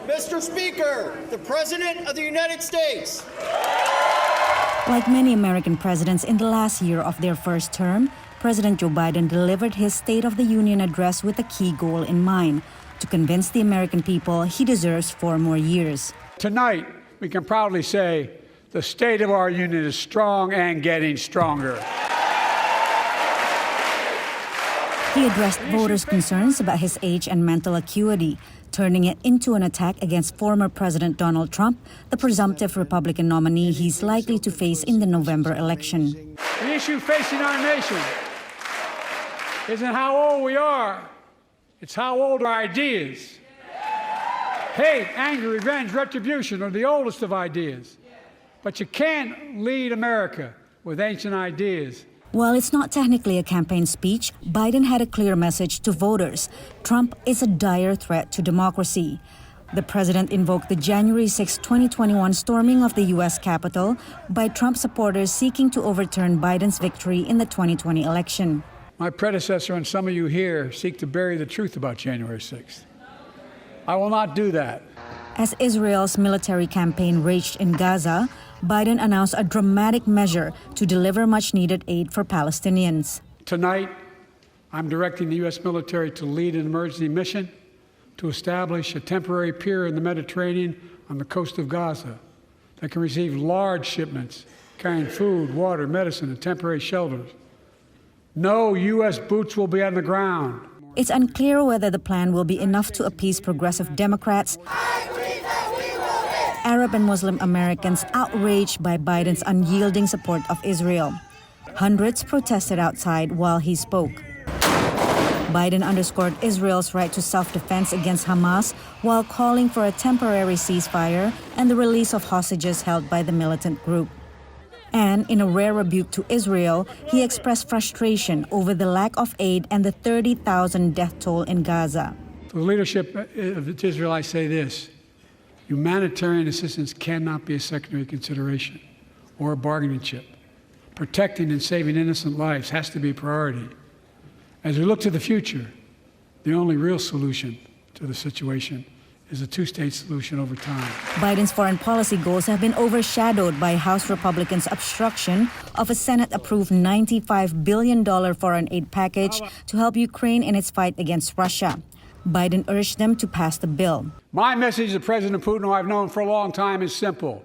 Mr. Speaker, the President of the United States. Like many American presidents in the last year of their first term, President Joe Biden delivered his State of the Union address with a key goal in mind: to convince the American people he deserves 4 more years. Tonight, we can proudly say the state of our union is strong and getting stronger. He addressed voters' concerns about his age and mental acuity, turning it into an attack against former President Donald Trump, the presumptive Republican nominee he's likely to face in the November election. The issue facing our nation isn't how old we are, it's how old our ideas. Hate, anger, revenge, retribution are the oldest of ideas. But you can't lead America with ancient ideas. While it's not technically a campaign speech, Biden had a clear message to voters. Trump is a dire threat to democracy. The president invoked the January 6, 2021 storming of the U.S. Capitol by Trump supporters seeking to overturn Biden's victory in the 2020 election. My predecessor and some of you here seek to bury the truth about January 6th. I will not do that. As Israel's military campaign raged in Gaza, Biden announced a dramatic measure to deliver much-needed aid for Palestinians. Tonight, I'm directing the U.S. military to lead an emergency mission to establish a temporary pier in the Mediterranean on the coast of Gaza that can receive large shipments carrying food, water, medicine, and temporary shelters. No U.S. boots will be on the ground. It's unclear whether the plan will be enough to appease progressive Democrats, Arab and Muslim Americans outraged by Biden's unyielding support of Israel. Hundreds protested outside while he spoke. Biden underscored Israel's right to self-defense against Hamas while calling for a temporary ceasefire and the release of hostages held by the militant group. And in a rare rebuke to Israel, he expressed frustration over the lack of aid and the 30,000 death toll in Gaza. To the leadership of Israel, I say this: humanitarian assistance cannot be a secondary consideration or a bargaining chip. Protecting and saving innocent lives has to be a priority. As we look to the future, the only real solution to the situation is a two-state solution over time. Biden's foreign policy goals have been overshadowed by House Republicans' obstruction of a Senate-approved $95 billion foreign aid package to help Ukraine in its fight against Russia. Biden urged them to pass the bill. My message to President Putin, who I've known for a long time, is simple: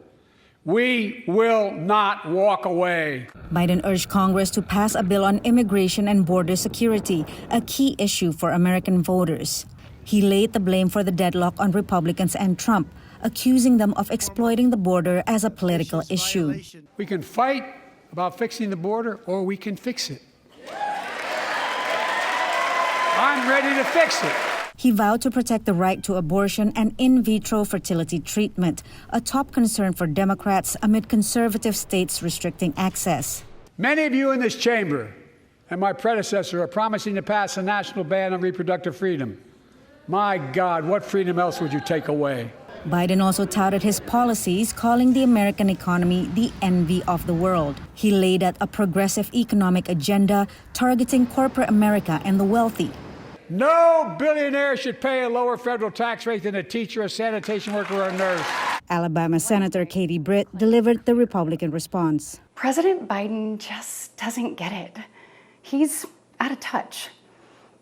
we will not walk away. Biden urged Congress to pass a bill on immigration and border security, a key issue for American voters. He laid the blame for the deadlock on Republicans and Trump, accusing them of exploiting the border as a political issue. We can fight about fixing the border, or we can fix it. I'm ready to fix it. He vowed to protect the right to abortion and in vitro fertility treatment, a top concern for Democrats amid conservative states restricting access. Many of you in this chamber and my predecessor are promising to pass a national ban on reproductive freedom. My God, what freedom else would you take away? Biden also touted his policies, calling the American economy the envy of the world. He laid out a progressive economic agenda targeting corporate America and the wealthy. No billionaire should pay a lower federal tax rate than a teacher, a sanitation worker, or a nurse. Alabama Senator Katie Britt delivered the Republican response. President Biden just doesn't get it. He's out of touch.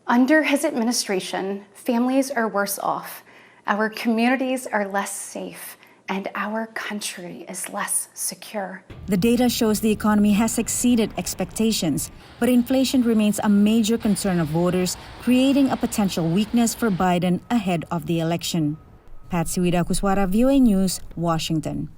Under his administration, families are worse off, our communities are less safe, and our country is less secure. The data shows the economy has exceeded expectations, but inflation remains a major concern of voters, creating a potential weakness for Biden ahead of the election. Patsy Widakuswara, VOANews, Washington.